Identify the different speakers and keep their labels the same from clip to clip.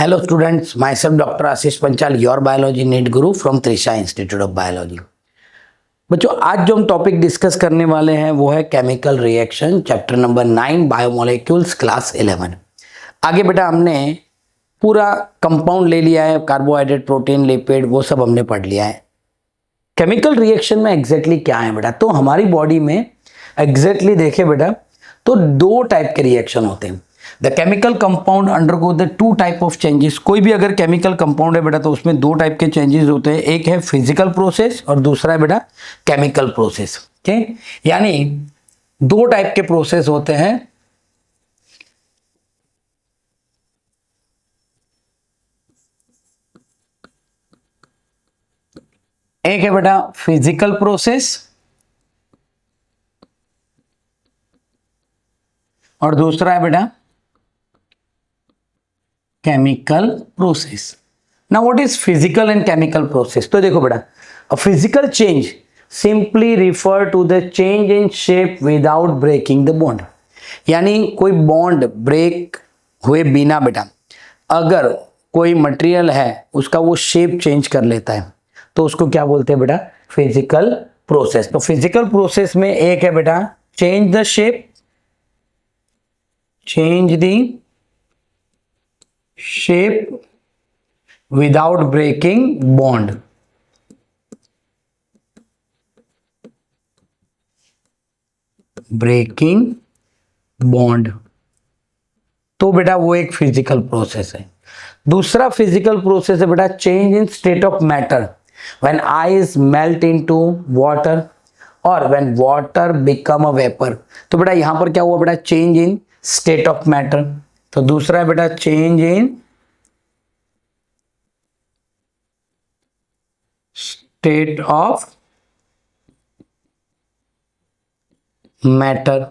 Speaker 1: Hello students, myself Dr. Ashish Panchal, your biology NEET guru from Trisha Institute of Biology। बच्चों आज जो हम topic discuss करने वाले हैं वो है chemical reaction, chapter number 9 biomolecules, class 11। आगे बेटा हमने पूरा कंपाउंड ले लिया है, कार्बोहाइड्रेट, प्रोटीन, लिपिड, वो सब हमने पढ़ लिया है। केमिकल रिएक्शन में एग्जैक्टली क्या है बेटा, तो हमारी बॉडी में एग्जैक्टली देखे बेटा तो दो टाइप के रिएक्शन होते हैं। The chemical compound undergo the two type of changes. कोई भी अगर केमिकल कंपाउंड है बेटा तो उसमें दो टाइप के चेंजेस होते हैं, एक है फिजिकल प्रोसेस और दूसरा है बेटा केमिकल प्रोसेस। ठीक, यानी दो टाइप के प्रोसेस होते हैं। एक है बेटा फिजिकल प्रोसेस और दूसरा है बेटा chemical process. Now what is physical and chemical process? तो देखो बेटा, a physical change simply refer to the change in shape without breaking the bond. यानी कोई बॉन्ड ब्रेक हुए बिना बेटा अगर कोई मटेरियल है उसका वो शेप चेंज कर लेता है तो उसको क्या बोलते हैं बेटा? Physical process. तो फिजिकल प्रोसेस में एक है बेटा change the shape, change the shape without breaking bond। Breaking bond तो बेटा वो एक फिजिकल प्रोसेस है। दूसरा फिजिकल प्रोसेस है बेटा change in state of matter, when ice melt into water और when water become a vapour. तो बेटा यहां पर क्या हुआ बेटा? Change in state of matter. तो दूसरा है बेटा change in state of matter.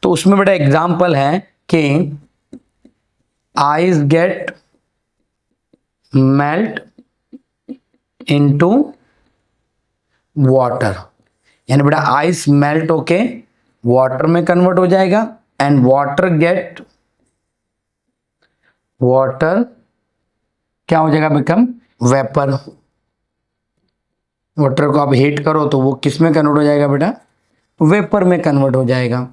Speaker 1: तो उसमें बेटा एग्जांपल है कि ice get melt into water, यानी बेटा आइस मेल्ट होके वाटर में कन्वर्ट हो जाएगा एंड वाटर क्या हो जाएगा? Become vapour. वाटर को आप हीट करो तो वो किस में कन्वर्ट हो जाएगा बेटा? वेपर में कन्वर्ट हो जाएगा।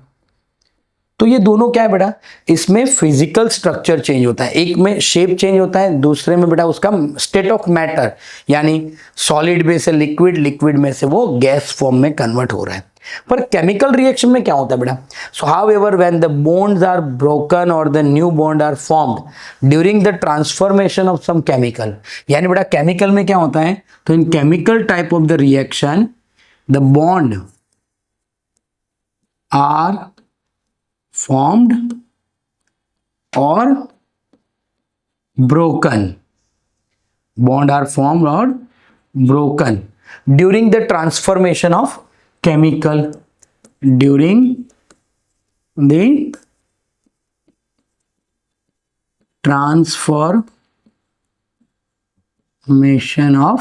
Speaker 1: तो ये दोनों क्या है बेटा? इसमें फिजिकल स्ट्रक्चर चेंज होता है, एक में शेप चेंज होता है, दूसरे में बेटा उसका स्टेट ऑफ मैटर यानी सॉलिड में से लिक्विड, लिक्विड में से वो गैस फॉर्म में कन्वर्ट हो रहा है। पर केमिकल रिएक्शन में क्या होता है बेटा? So however when the bonds are broken और the new bond are formed during the transformation of some chemical. यानी बेटा केमिकल में क्या होता है? तो in chemical type of the reaction the bond are formed or broken, bond are formed or broken during the transformation of chemical, during the transformation of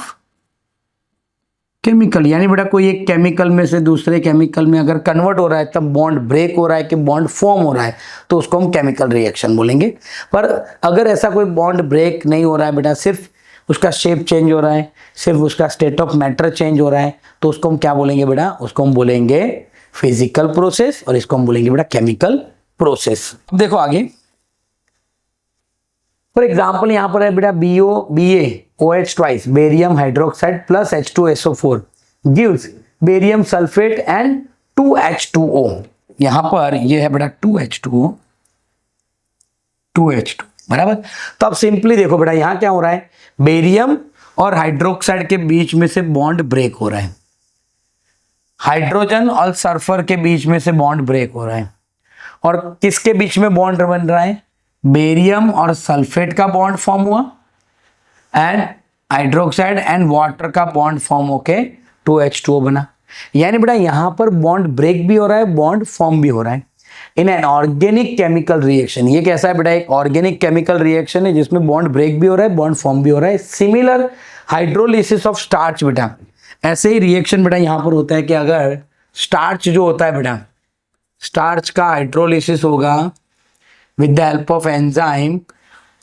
Speaker 1: chemical. यानी बेटा कोई एक केमिकल में से दूसरे केमिकल में अगर कन्वर्ट हो रहा है तब बॉन्ड ब्रेक हो रहा है कि बॉन्ड फॉर्म हो रहा है तो उसको हम केमिकल रिएक्शन बोलेंगे। पर अगर ऐसा कोई बॉन्ड ब्रेक नहीं हो रहा है बेटा, सिर्फ उसका शेप चेंज हो रहा है, सिर्फ उसका स्टेट ऑफ मैटर चेंज हो रहा है, तो उसको हम क्या बोलेंगे बेटा? उसको हम बोलेंगे फिजिकल प्रोसेस और इसको हम बोलेंगे बेटा केमिकल प्रोसेस। देखो आगे, फॉर एग्जाम्पल यहां पर है बेटा BaOH twice, barium hydroxide plus H2SO4 gives barium sulphate and 2H2O। यहां पर ये है बेटा 2H2O बराबर। तो अब सिंपली देखो बेटा यहां क्या हो रहा है? बेरियम और हाइड्रोक्साइड के बीच में से बॉन्ड ब्रेक हो रहा है, हाइड्रोजन और सल्फर के बीच में से बॉन्ड ब्रेक हो रहा है, और किसके बीच में बॉन्ड बन रहा है? बेरियम और सल्फेट का बॉन्ड फॉर्म हुआ एंड हाइड्रोक्साइड एंड वाटर का बॉन्ड फॉर्म होके 2H2O बना। यानी बेटा यहां पर बॉन्ड ब्रेक भी हो रहा है, बॉन्ड फॉर्म भी हो रहा है in an organic chemical reaction. ये कैसा है बेटा? एक ऑर्गेनिक केमिकल रिएक्शन है जिसमें बॉन्ड ब्रेक भी हो रहा है, बॉन्ड फॉर्म भी हो रहा है। सिमिलर हाइड्रोलिसिस ऑफ स्टार्च बेटा, ऐसे ही रिएक्शन बेटा यहां पर होता है कि अगर स्टार्च जो होता है बेटा, स्टार्च का हाइड्रोलिसिस होगा with the help of enzyme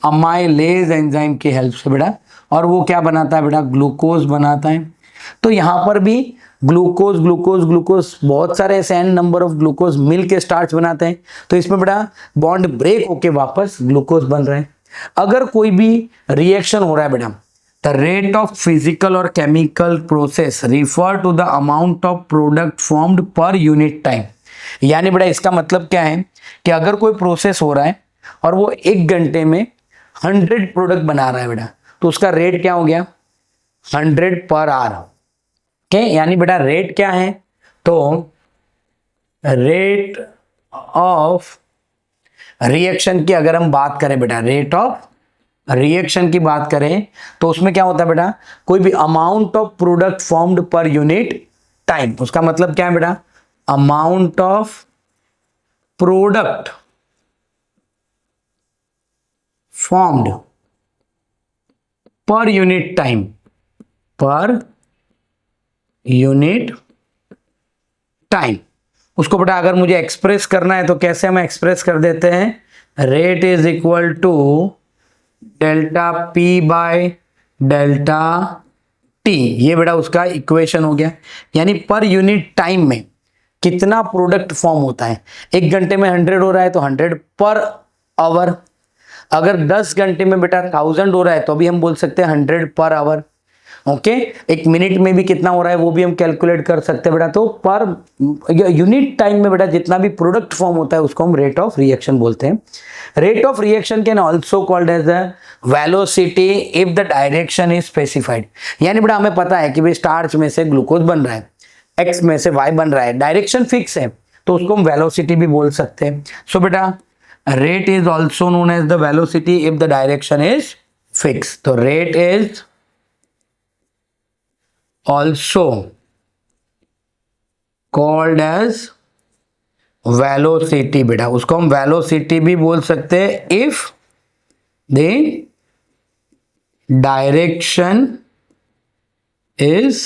Speaker 1: amylase enzyme की हेल्प से बेटा, और वो क्या बनाता है बेटा, ग्लूकोज बनाता है। तो यहाँ पर भी ग्लूकोज ग्लूकोज ग्लूकोज, बहुत सारे ऐसे एन नंबर ऑफ ग्लूकोज मिल के स्टार्च बनाते हैं। तो इसमें बेटा बॉन्ड ब्रेक होके वापस ग्लूकोज बन रहे हैं। अगर कोई भी रिएक्शन हो रहा है बेटा, द रेट ऑफ फिजिकल और chemical process refer to the amount of product formed per unit time. यानी बेटा इसका मतलब क्या है कि अगर कोई प्रोसेस हो रहा है और वो 1 घंटे में 100 प्रोडक्ट बना रहा है बेटा, तो उसका रेट क्या हो गया, 100 पर आवर। ओके, यानी बेटा रेट क्या है, तो रेट ऑफ रिएक्शन की अगर हम बात करें बेटा, रेट ऑफ रिएक्शन की बात करें तो उसमें क्या होता है बेटा, कोई भी amount of product formed per unit time. उसका मतलब क्या है बेटा, amount of product formed per unit time, पर यूनिट टाइम। उसको बेटा अगर मुझे एक्सप्रेस करना है तो कैसे हम एक्सप्रेस कर देते हैं, rate is equal to delta P by delta T. ये बेटा उसका इक्वेशन हो गया। यानी पर यूनिट टाइम में कितना प्रोडक्ट फॉर्म होता है। 1 घंटे में 100 हो रहा है तो 100 पर आवर। अगर 10 घंटे में बेटा 1000 हो रहा है तो भी हम बोल सकते हैं 100 पर आवर। ओके, 1 मिनट में भी कितना हो रहा है वो भी हम कैलकुलेट कर सकते हैं बेटा। तो पर यूनिट टाइम में बेटा जितना भी प्रोडक्ट फॉर्म होता है उसको हम रेट ऑफ रिएक्शन बोलते हैं। Rate of reaction can also called as a velocity if the direction is specified. यानी बेटा हमें पता है कि भाई स्टार्च में से ग्लूकोज बन रहा है, एक्स में से वाई बन रहा है, डायरेक्शन फिक्स है, तो उसको हम वेलोसिटी भी बोल सकते हैं। सो बेटा rate is also known as the velocity if the direction is fix. तो rate is also called as velocity बेटा, उसको हम velocity भी बोल सकते हैं if the direction is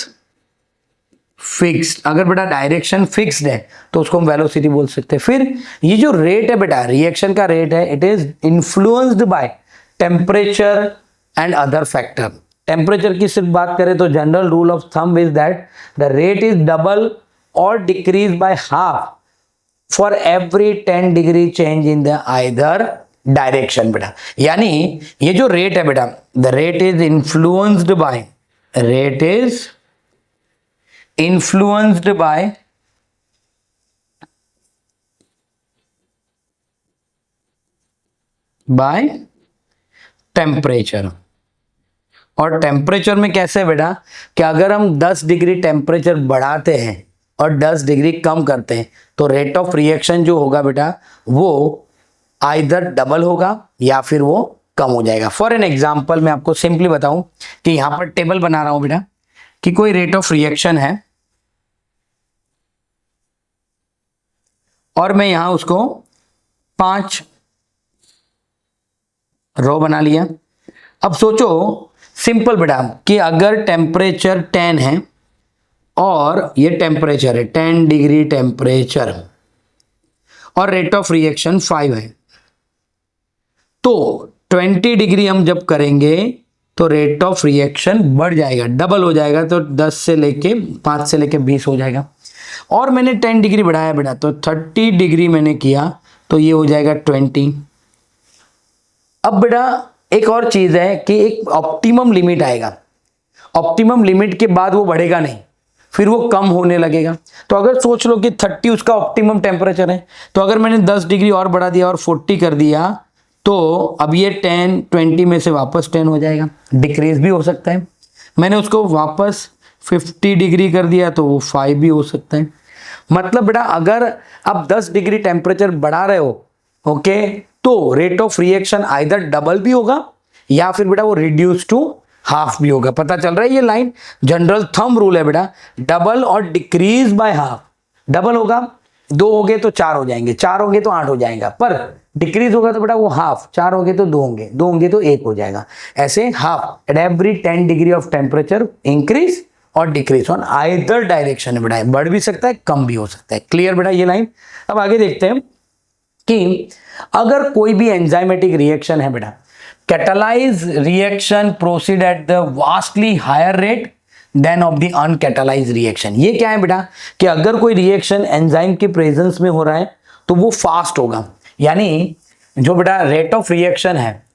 Speaker 1: fixed। अगर बेटा डायरेक्शन फिक्स्ड है तो उसको हम वेलोसिटी बोल सकते हैं। फिर ये जो रेट है बेटा, रिएक्शन का रेट है, it is influenced by temperature and other factor. Temperature की सिर्फ बात करें तो general rule of thumb is that the rate is double or decrease by half for every 10 degree change in the either direction बेटा। यानी ये जो rate है बेटा, the rate is influenced by, rate is influenced by temperature. और temperature में कैसे बेटा कि अगर हम 10 डिग्री टेम्परेचर बढ़ाते हैं और 10 डिग्री कम करते हैं तो रेट ऑफ रिएक्शन जो होगा बेटा वो आइदर डबल होगा या फिर वो कम हो जाएगा। फॉर एन एग्जांपल मैं आपको सिंपली बताऊं कि यहां पर टेबल बना रहा हूं बेटा कि कोई रेट ऑफ रिएक्शन है और मैं यहां उसको 5 रो बना लिया। अब सोचो सिंपल बेटा कि अगर टेम्परेचर 10 है और ये टेम्परेचर है 10 डिग्री टेम्परेचर और रेट ऑफ रिएक्शन 5 है, तो 20 डिग्री हम जब करेंगे तो रेट ऑफ रिएक्शन बढ़ जाएगा, डबल हो जाएगा। तो 10 से लेके 5 से लेके 20 हो जाएगा। और मैंने 10 डिग्री बढ़ाया बेटा तो 30 डिग्री मैंने किया तो ये हो जाएगा 20। अब बेटा एक और चीज है कि एक ऑप्टिमम लिमिट आएगा, ऑप्टिमम लिमिट के बाद वो बढ़ेगा नहीं, फिर वो कम होने लगेगा। तो अगर सोच लो कि 30 उसका ऑप्टिमम टेम्परेचर है, तो अगर मैंने 10 डिग्री और बढ़ा दिया और 40 कर दिया तो अब ये 10 20 में से वापस 10 हो जाएगा, डिक्रीज भी हो सकता है। मैंने उसको वापस 50 डिग्री कर दिया तो वो 5 भी हो सकता है। मतलब बेटा अगर आप 10 डिग्री टेम्परेचर बढ़ा रहे हो ओके, तो rate of reaction either double भी होगा या फिर बेटा वो रिड्यूस टू हाफ भी होगा। पता चल रहा है, ये लाइन जनरल थंब रूल है बेटा, double or decrease by half. Double होगा 2 हो गए तो 4 हो जाएंगे, 4 होंगे तो 8 हो जाएगा, पर डिक्रीज होगा तो बेटा वो हाफ, 4 होंगे तो 2 होंगे, 2 होंगे तो 1 हो जाएगा। ऐसे half at every 10 degree of temperature increase और डिक्रीज ऑन आइदर डायरेक्शन बेटा, बढ़ भी सकता है कम भी हो सकता है। क्लियर बेटा ये लाइन। अब आगे देखते हैं कि अगर कोई भी एंजाइमेटिक रिएक्शन है बेटा catalyzed reaction proceed at the vastly higher rate than of the uncatalyzed reaction। ये क्या है बेटा कि अगर कोई रिएक्शन एंजाइम के प्रेजेंस में हो रहा है तो वो फास्ट होगा, यानी जो बेटा रेट ऑफ रिएक्शन है,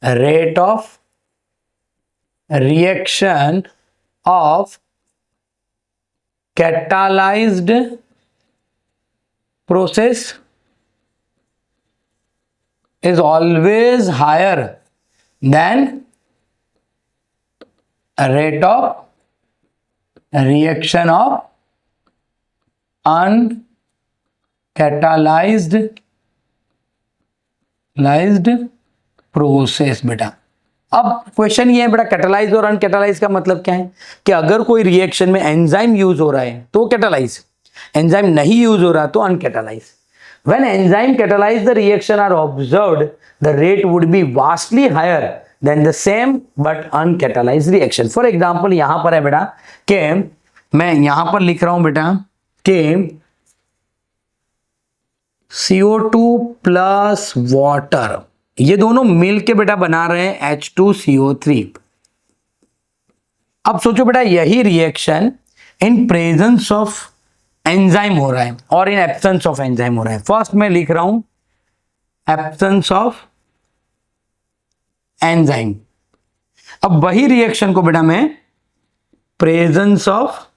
Speaker 1: rate of reaction of catalyzed process is always higher than a rate of reaction of uncatalyzed process। बेटा अब क्वेश्चन ये है बेटा, कैटालाइज और अनकैटालाइज का मतलब क्या है कि अगर कोई रिएक्शन में एंजाइम यूज हो रहा है तो कैटालाइज, एंजाइम नहीं यूज हो रहा तो uncatalyse. When enzyme catalyse the reaction are observed the rate would be vastly higher than the same but uncatalyse reaction. For example यहां पर है बेटा कि मैं यहां पर लिख रहा हूं बेटा कि CO2 प्लस वाटर, ये दोनों मिल के बेटा बना रहे हैं H2CO3। अब सोचो बेटा यही reaction in presence of enzyme हो रहा है और इन एब्सेंस ऑफ एंजाइम हो रहा है। फर्स्ट मैं लिख रहा हूं एब्सेंस ऑफ एंजाइम, अब वही रिएक्शन को बेटा मैं प्रेजेंस ऑफ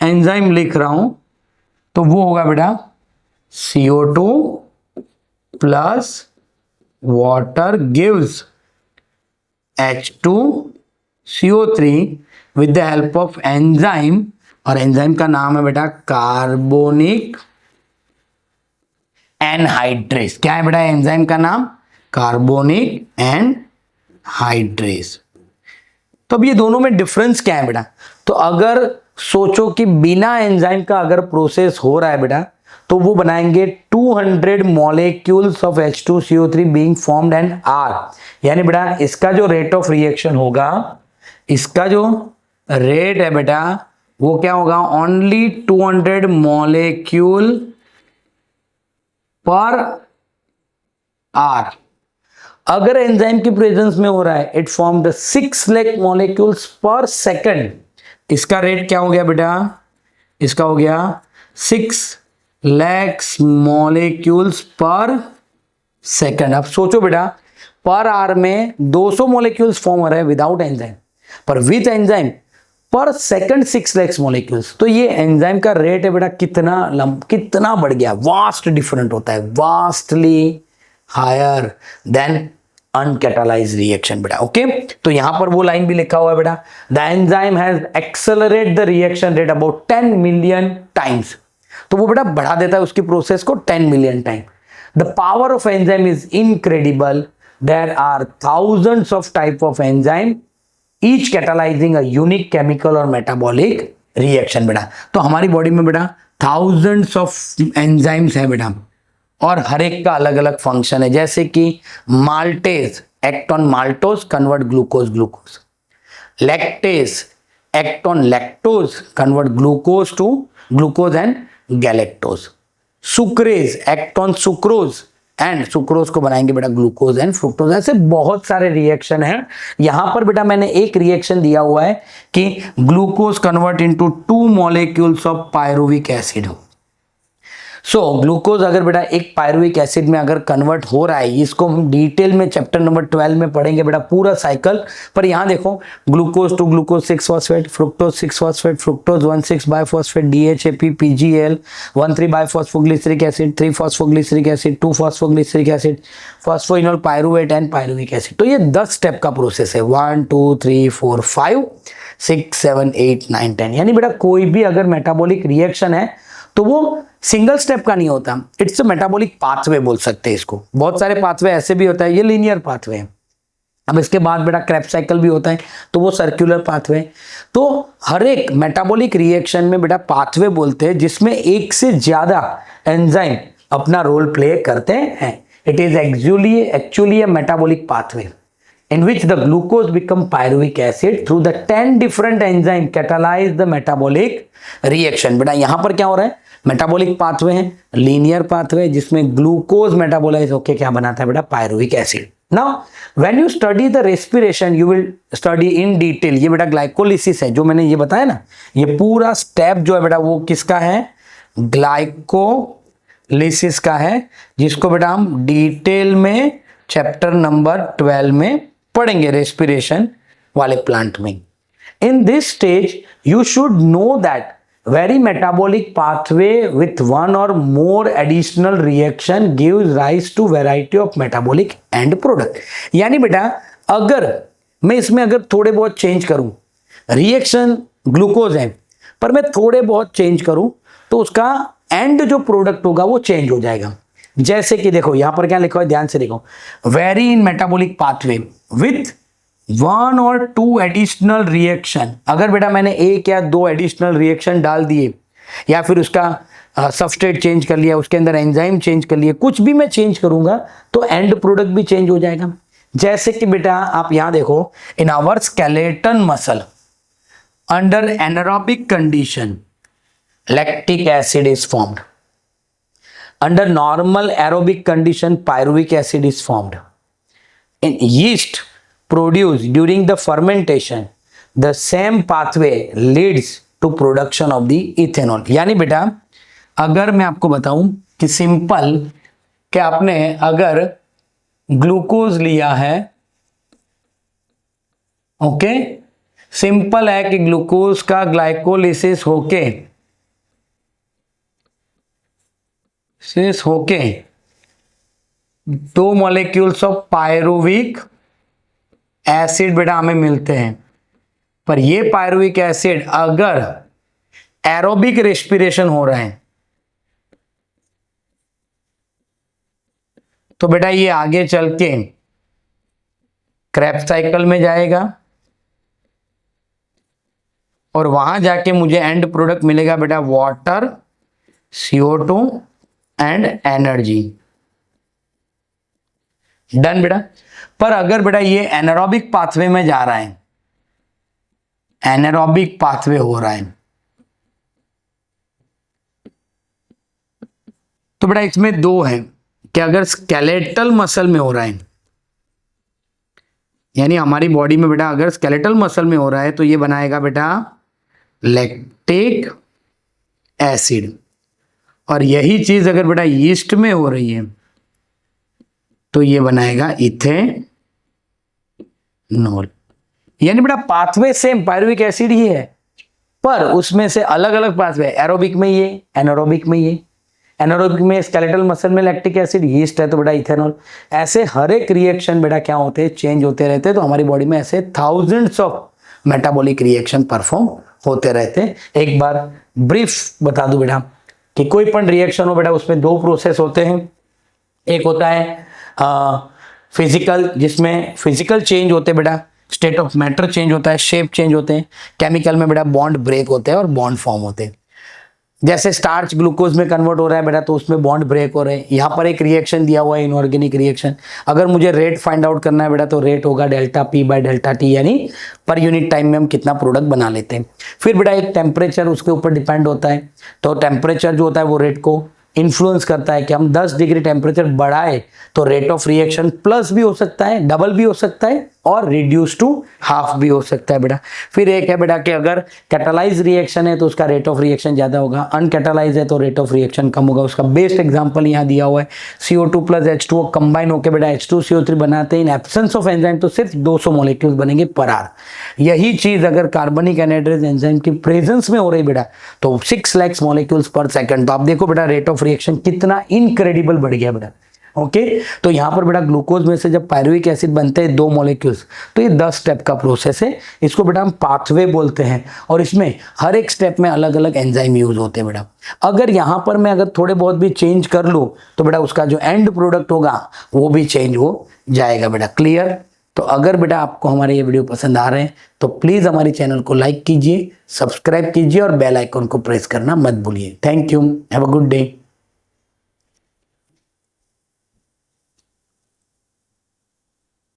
Speaker 1: एंजाइम लिख रहा हूं तो वो होगा बेटा CO2 plus water gives H2CO3 with the help of enzyme, और एंजाइम का नाम है बेटा कार्बोनिक एनहाइड्रेस। क्या है बेटा एंजाइम का नाम? Carbonic anhydrase. तो अब ये दोनों में डिफरेंस क्या है बेटा? तो अगर सोचो कि बिना एंजाइम का अगर प्रोसेस हो रहा है बेटा तो वो बनाएंगे 200 molecules of H2CO3 being formed and are, यानी बेटा इसका जो रेट ऑफ रिएक्शन होगा, इसका जो रेट है बेटा वो क्या होगा? ओनली 200 मॉलिक्यूल पर आर। अगर एंजाइम की प्रेजेंस में हो रहा है it form the 6 lakh molecules पर सेकंड। इसका रेट क्या हो गया बेटा? इसका हो गया 6 लाख मॉलिक्यूल्स पर सेकंड। अब सोचो बेटा पर आर में 200 मॉलिक्यूल्स फॉर्म हो रहे हैं विदाउट एंजाइम, पर विथ एंजाइम पर सेकंड 6 लाख मॉलिक्यूल्स। तो ये एंजाइम का रेट है बेटा कितना बढ़ गया, वास्ट डिफरेंट होता है, vastly higher than uncatalysed reaction बेटा। ओके, तो यहां पर वो लाइन भी लिखा हुआ है बेटा, the enzyme has accelerate the reaction rate about 10 million times. तो वो बेटा बढ़ा देता है उसकी प्रोसेस को 10 million time. The power of enzyme is incredible, there are thousands of type of enzyme each catalysing a unique chemical or metabolic reaction बेटा। तो हमारी बॉडी में बेटा थाउजेंड्स ऑफ एंजाइम्स है बेटा और हर एक का अलग अलग फंक्शन है, जैसे कि maltase act on maltose convert glucose glucose, lactase act on lactose convert glucose to glucose and galactose, sucrase act on sucrose and sucrose को बनाएंगे बेटा ग्लूकोज एंड फ्रुक्टोज। ऐसे बहुत सारे रिएक्शन हैं। यहां पर बेटा मैंने एक रिएक्शन दिया हुआ है कि glucose convert into 2 molecules of pyruvic acid. So glucose अगर बेटा एक पायरुविक एसिड में अगर कन्वर्ट हो रहा है, इसको हम डिटेल में चैप्टर नंबर 12 में पढ़ेंगे बेटा पूरा साइकिल। पर यहाँ देखो glucose to glucose 6 phosphate, fructose 6 phosphate, fructose 1,6 biphosphate, DHAP, PGL, 1,3 biphosphoglyceric acid, 3 phosphoglyceric acid, 2 phosphoglyceric acid, phosphoenol pyruvate and pyruvic acid. तो ये 10 स्टेप का प्रोसेस है, 1 2 3 4 5 6 7 8 9 10। यानी बेटा कोई भी अगर मेटाबॉलिक रिएक्शन है तो वो सिंगल स्टेप का नहीं होता, इट्स अ मेटाबॉलिक पाथवे बोल सकते हैं इसको। बहुत सारे पाथवे ऐसे भी होता है, ये लीनियर पाथवे है। अब इसके बाद बेटा क्रेब्स साइकिल भी होता है तो वो सर्कुलर पाथवे। तो हर एक मेटाबॉलिक रिएक्शन में बेटा पाथवे बोलते हैं जिसमें एक से ज्यादा एंजाइम अपना रोल प्ले करते हैं। It is actually a metabolic pathway. in which the glucose become pyruvic acid through the 10 different enzyme catalyze the metabolic reaction। बेटा यहाँ पर क्या हो रहा है, मेटाबॉलिक पाथवे है, लीनियर पाथवे जिसमें ग्लूकोज मेटाबोलाइज होके क्या बनाता है बेटा, pyruvic acid. Now when you study the respiration you will study in detail. ये बेटा ग्लाइकोलिसिस है जो मैंने ये बताया ना, ये पूरा स्टेप जो है बेटा वो किसका है, ग्लाइकोलिसिस का है, जिसको बेटा हम डिटेल में चैप्टर नंबर 12 में पढ़ेंगे रेस्पिरेशन वाले प्लांट में। In this stage you should know that very metabolic pathway with one or more additional reaction gives rise to variety of metabolic end product। यानी बेटा अगर मैं इसमें अगर थोड़े बहुत चेंज करूं, रिएक्शन ग्लूकोज है पर मैं थोड़े बहुत चेंज करूं तो उसका एंड जो प्रोडक्ट होगा वो चेंज हो जाएगा। जैसे कि देखो यहां पर क्या लिखा है, ध्यान से देखो, very in metabolic pathway with 1 or 2 additional reaction. अगर बेटा मैंने 1 या 2 एडिशनल रिएक्शन डाल दिए या फिर उसका सबस्ट्रेट चेंज कर लिया, उसके अंदर एंजाइम चेंज कर लिए, कुछ भी मैं चेंज करूंगा तो एंड प्रोडक्ट भी चेंज हो जाएगा। जैसे कि बेटा आप यहां देखो, in our skeleton muscle under anaerobic condition lactic acid is formed, under normal aerobic condition pyruvic acid is formed, in yeast produced during the fermentation the same pathway leads to production of the ethanol। यानी बेटा अगर मैं आपको बताऊं कि simple कि आपने अगर ग्लूकोज लिया है, ओके, सिंपल है कि ग्लूकोज का ग्लाइकोलिसिस होके दो मॉलिक्यूल्स ऑफ पायरुविक एसिड बेटा हमें मिलते हैं। पर ये पायरुविक एसिड अगर एरोबिक रेस्पिरेशन हो रहा है तो बेटा ये आगे चल के क्रेब्स साइकिल में जाएगा और वहां जाके मुझे एंड प्रोडक्ट मिलेगा बेटा water, CO2 and energy. Done बेटा। पर अगर बेटा ये एनारोबिक पाथवे में जा रहा है, एनारोबिक पाथवे हो रहा है, तो बेटा इसमें दो है कि अगर स्केलेटल मसल में हो रहा है, यानी हमारी बॉडी में बेटा अगर स्केलेटल मसल में हो रहा है तो ये बनाएगा बेटा लैक्टिक एसिड, और यही चीज अगर बेटा यीस्ट में हो रही है तो ये बनाएगा इथेनॉल। यानी बेटा पाथवे सेम पायरुविक एसिड ही है पर उसमें से अलग अलग पाथवे, एरोबिक में ये, एनारोबिक में ये, एनारोबिक में स्केलेटल मसल में लैक्टिक एसिड, यीस्ट है तो बेटा इथेनॉल। ऐसे हर एक रिएक्शन बेटा क्या होते हैं, चेंज होते रहते हैं। तो हमारी बॉडी में ऐसे thousands of metabolic reaction perform होते रहते हैं। एक बार ब्रीफ बता दूं बेटा कि कोई पण रिएक्शन हो बेटा उसमें दो प्रोसेस होते हैं। एक होता है फिजिकल, जिसमें फिजिकल चेंज होते हैं बेटा, स्टेट ऑफ मैटर चेंज होता है, शेप चेंज होते हैं। केमिकल में बेटा बॉन्ड ब्रेक होते हैं और बॉन्ड फॉर्म होते हैं। जैसे स्टार्च ग्लूकोज में कन्वर्ट हो रहा है बेटा तो उसमें बॉन्ड ब्रेक हो रहे हैं। यहाँ पर एक रिएक्शन दिया हुआ है इनऑर्गेनिक रिएक्शन, अगर मुझे रेट फाइंड आउट करना है बेटा तो रेट होगा delta P by delta T, यानी पर यूनिट टाइम में हम कितना प्रोडक्ट बना लेते हैं। फिर बेटा एक टेम्परेचर उसके ऊपर डिपेंड होता है, तो टेम्परेचर जो होता है वो रेट को इन्फ्लुएंस करता है कि हम 10 डिग्री टेम्परेचर बढ़ाए तो रेट ऑफ रिएक्शन प्लस भी हो सकता है, डबल भी हो सकता है और रिड्यूस टू हाफ भी हो सकता है बेटा। फिर एक है बेटा कि अगर कैटालाइज रिएक्शन है तो उसका रेट ऑफ रिएक्शन ज़्यादा होगा, अनकैटालाइज है तो रेट ऑफ रिएक्शन कम होगा। उसका बेस्ट एग्जांपल यहाँ दिया हुआ है, CO2 प्लस H2O कंबाइन होकर बेटा H2CO3 बनाते हैं। इन एब्सेंस ऑफ एंजाइम तो सिर्फ 200 मॉलिक्यूल्स बनेंगे पर आर। यही चीज़ अगर कार्बनिक एनहाइड्रेज एंजाइम की प्रेजेंस में हो रही बेटा तो 6 लाख मॉलिक्यूल्स पर सेकंड। तो आप देखो बेटा रेट ऑफ रिएक्शन कितना इनक्रेडिबल बढ़ गया बेटा। ओके तो यहाँ पर बेटा ग्लूकोज में से जब पायरुविक एसिड बनते हैं 2 मॉलिक्यूल्स तो ये 10 स्टेप का प्रोसेस है। इसको बेटा हम पाथवे बोलते हैं और इसमें हर एक स्टेप में अलग अलग एंजाइम यूज होते हैं बेटा। अगर यहाँ पर मैं अगर थोड़े बहुत भी चेंज कर लूँ तो बेटा उसका जो एंड प्रोडक्ट होगा वो भी चेंज हो जाएगा बेटा। क्लियर? तो अगर बेटा आपको हमारे ये वीडियो पसंद आ रहे हैं तो प्लीज़ हमारे चैनल को लाइक कीजिए, सब्सक्राइब कीजिए और बेल आइकन को प्रेस करना मत भूलिए। Thank you, have a good day.